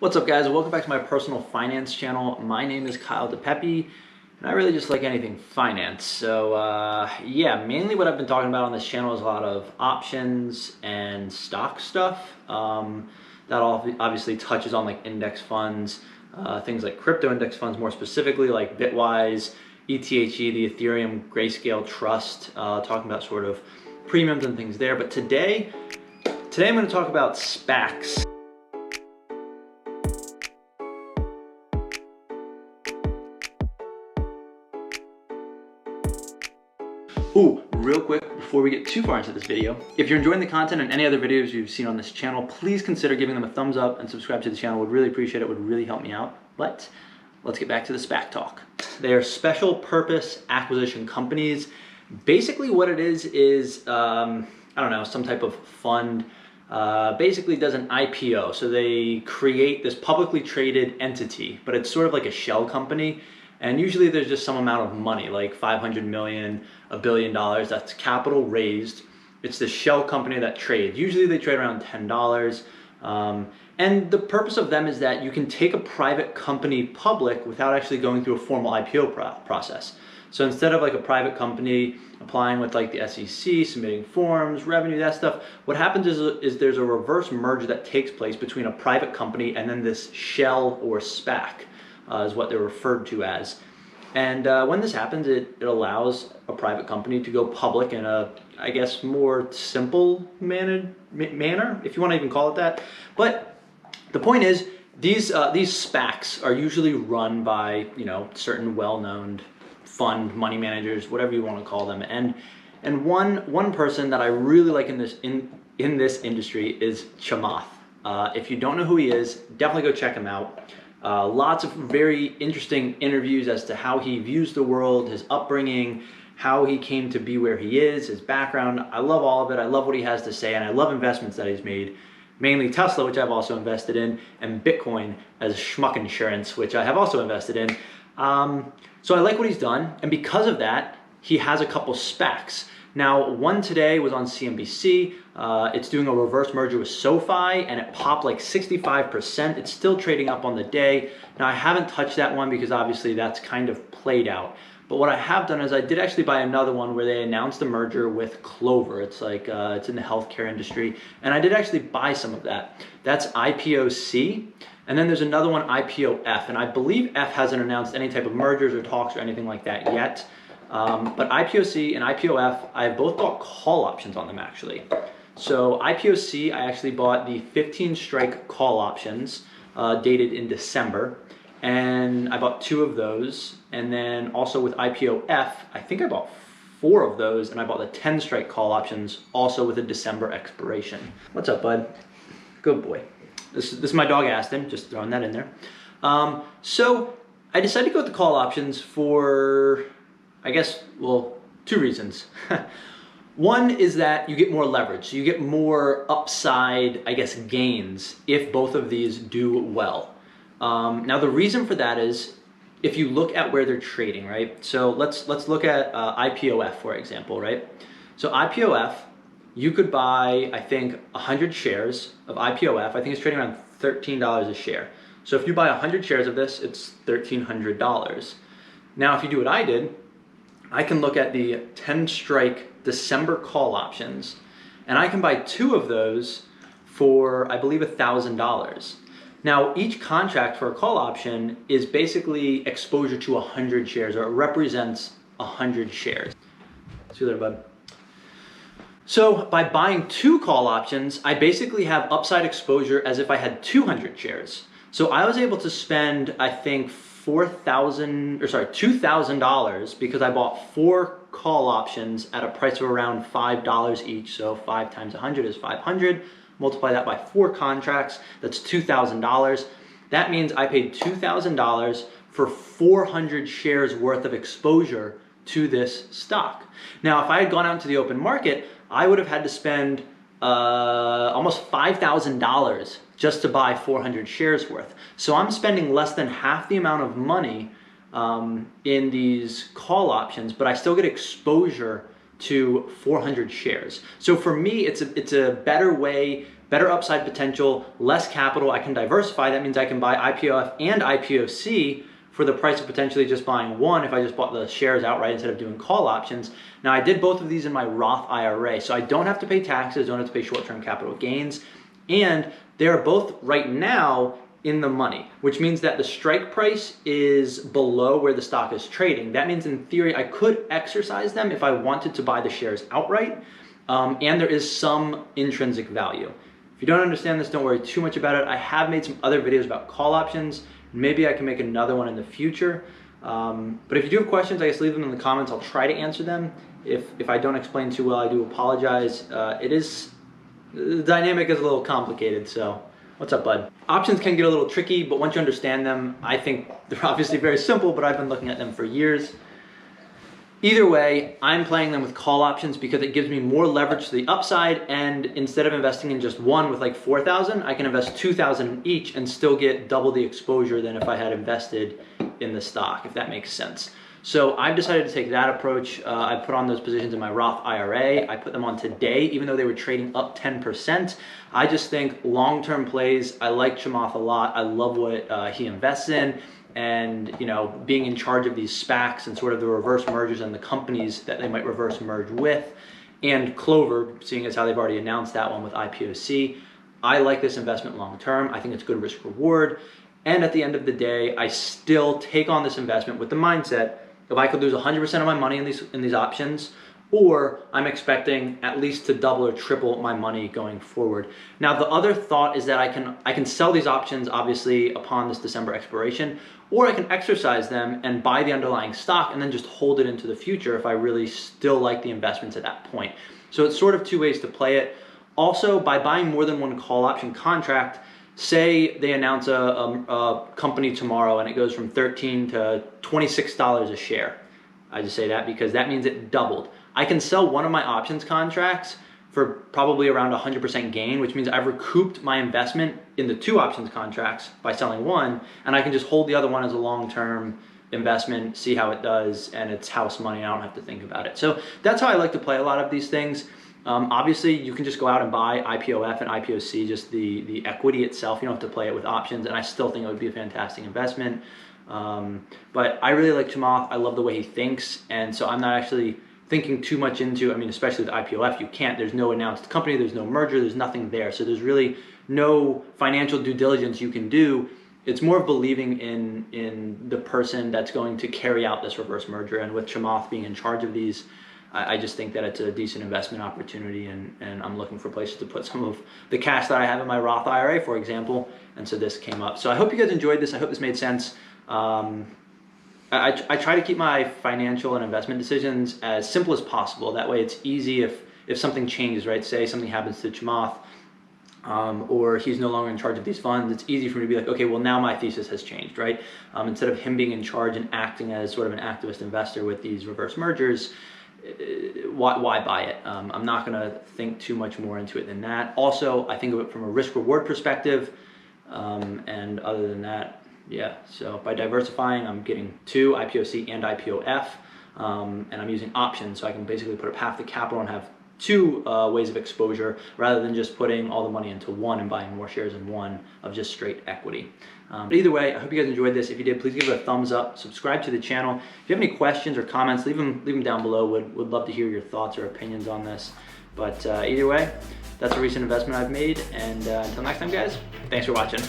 What's up, guys? Welcome back to my personal finance channel. My name is Kyle DePepe, and I really just like anything finance. So yeah, mainly what I've been talking about on this channel is a lot of options and stock stuff. That obviously touches on like index funds, things like crypto index funds, more specifically like Bitwise, ETHE, the Ethereum Grayscale Trust, talking about sort of premiums and things there. But today I'm going to talk about SPACs. Ooh, real quick, before we get too far into this video, if you're enjoying the content and any other videos you've seen on this channel, please consider giving them a thumbs up and subscribe to the channel. Would really appreciate it, would really help me out. But let's get back to the SPAC talk. They are special purpose acquisition companies. Basically what it is I don't know, some type of fund, basically does an IPO. So they create this publicly traded entity, but it's sort of like a shell company. And usually there's just some amount of money, like 500 million, $1 billion, that's capital raised. It's the shell company that trades. Usually they trade around $10. And the purpose of them is that you can take a private company public without actually going through a formal IPO process. So instead of like a private company applying with like the SEC, submitting forms, revenue, that stuff, what happens is there's a reverse merge that takes place between a private company and then this shell or SPAC. Is what they're referred to as. And when this happens, it allows a private company to go public in a, I guess, more simple manner, if you want to even call it that. But the point is, these SPACs are usually run by, you know, certain well-known fund money managers, whatever you want to call them. And one person that I really like in this industry is Chamath. If you don't know who he is, definitely go check him out. Lots of very interesting interviews as to how he views the world, his upbringing, how he came to be where he is, his background. I love all of it. I love what he has to say, and I love investments that he's made. Mainly Tesla, which I've also invested in, and Bitcoin as schmuck insurance, which I have also invested in. So I like what he's done, and because of that, he has a couple SPACs. Now, one today was on CNBC. It's doing a reverse merger with SoFi, and it popped like 65%. It's still trading up on the day. Now, I haven't touched that one because obviously that's kind of played out. But what I have done is I did actually buy another one where they announced a merger with Clover. It's like, it's in the healthcare industry. And I did actually buy some of that. That's IPOC. And then there's another one, IPOF. And I believe F hasn't announced any type of mergers or talks or anything like that yet. But IPOC and IPOF, I have both bought call options on them actually. So IPOC, I actually bought the 15 strike call options dated in December. And I bought 2 of those. And then also with IPOF, I think I bought 4 of those, and I bought the 10 strike call options also with a December expiration. What's up, bud? Good boy. This is my dog Aston, just throwing that in there. So I decided to go with the call options for, I guess, well, 2 reasons. One is that you get more leverage. So you get more upside, I guess, gains if both of these do well. Now the reason for that is if you look at where they're trading, right? So let's look at IPOF, for example, right? So IPOF, you could buy, I think, 100 shares of IPOF. I think it's trading around $13 a share. So if you buy 100 shares of this, it's $1,300. Now, if you do what I did, I can look at the 10 strike December call options, and I can buy 2 of those for, I believe, $1,000. Now, each contract for a call option is basically exposure to 100 shares, or it represents 100 shares. See you later, bud. So by buying 2 call options, I basically have upside exposure as if I had 200 shares. So I was able to spend, I think, $2,000 because I bought 4 call options at a price of around $5 each. So 5 times 100 is 500. Multiply that by 4 contracts, that's $2,000. That means I paid $2,000 for 400 shares worth of exposure to this stock. Now, if I had gone out into the open market, I would have had to spend almost $5,000 just to buy 400 shares worth. So I'm spending less than half the amount of money in these call options, but I still get exposure to 400 shares. So for me, it's a better way better upside potential, less capital. I can diversify. That means I can buy IPOF and IPOC for the price of potentially just buying one if I just bought the shares outright instead of doing call options. Now, I did both of these in my Roth IRA, so I don't have to pay taxes, don't have to pay short-term capital gains, and they're both right now in the money, which means that the strike price is below where the stock is trading. That means in theory, I could exercise them if I wanted to buy the shares outright, and there is some intrinsic value. If you don't understand this, don't worry too much about it. I have made some other videos about call options. Maybe I can make another one in the future. But if you do have questions, I guess leave them in the comments. I'll try to answer them. If I don't explain too well, I do apologize. The dynamic is a little complicated, so what's up, bud? Options can get a little tricky, but once you understand them, I think they're obviously very simple, but I've been looking at them for years. Either way, I'm playing them with call options because it gives me more leverage to the upside, and instead of investing in just one with like 4,000, I can invest 2,000 in each and still get double the exposure than if I had invested in the stock, if that makes sense. So I've decided to take that approach. I put on those positions in my Roth IRA. I put them on today, even though they were trading up 10%. I just think long-term plays, I like Chamath a lot. I love what he invests in. And being in charge of these SPACs and sort of the reverse mergers and the companies that they might reverse merge with, and Clover, seeing as how they've already announced that one with IPOC, I like this investment long term. I think it's good risk reward. And at the end of the day, I still take on this investment with the mindset if I could lose 100% of my money in these options, or I'm expecting at least to double or triple my money going forward. Now, the other thought is that I can sell these options obviously upon this December expiration, or I can exercise them and buy the underlying stock and then just hold it into the future if I really still like the investments at that point. So it's sort of two ways to play it. Also, by buying more than one call option contract, say they announce a company tomorrow and it goes from $13 to $26 a share. I just say that because that means it doubled. I can sell one of my options contracts for probably around 100% gain, which means I've recouped my investment in the two options contracts by selling one, and I can just hold the other one as a long-term investment, see how it does, and it's house money. I don't have to think about it. So that's how I like to play a lot of these things. Obviously, you can just go out and buy IPOF and IPOC, just the equity itself. You don't have to play it with options, and I still think it would be a fantastic investment. But I really like Chamath. I love the way he thinks, and so I'm not actually thinking too much into, especially with IPOF, you can't, there's no announced company, there's no merger, there's nothing there. So there's really no financial due diligence you can do. It's more of believing in the person that's going to carry out this reverse merger. And with Chamath being in charge of these, I just think that it's a decent investment opportunity, and I'm looking for places to put some of the cash that I have in my Roth IRA, for example. And so this came up. So I hope you guys enjoyed this. I hope this made sense. I try to keep my financial and investment decisions as simple as possible. That way it's easy if something changes, right? Say something happens to Chamath, or he's no longer in charge of these funds, it's easy for me to be like, okay, well now my thesis has changed, right? Instead of him being in charge and acting as sort of an activist investor with these reverse mergers, why buy it? I'm not gonna think too much more into it than that. Also, I think of it from a risk reward perspective, and other than that, yeah, so by diversifying, I'm getting two, IPOC and IPOF, and I'm using options, so I can basically put up half the capital and have two ways of exposure rather than just putting all the money into one and buying more shares in one of just straight equity. But either way, I hope you guys enjoyed this. If you did, please give it a thumbs up, subscribe to the channel. If you have any questions or comments, leave them down below. Would love to hear your thoughts or opinions on this. But either way, that's a recent investment I've made, and until next time, guys, thanks for watching.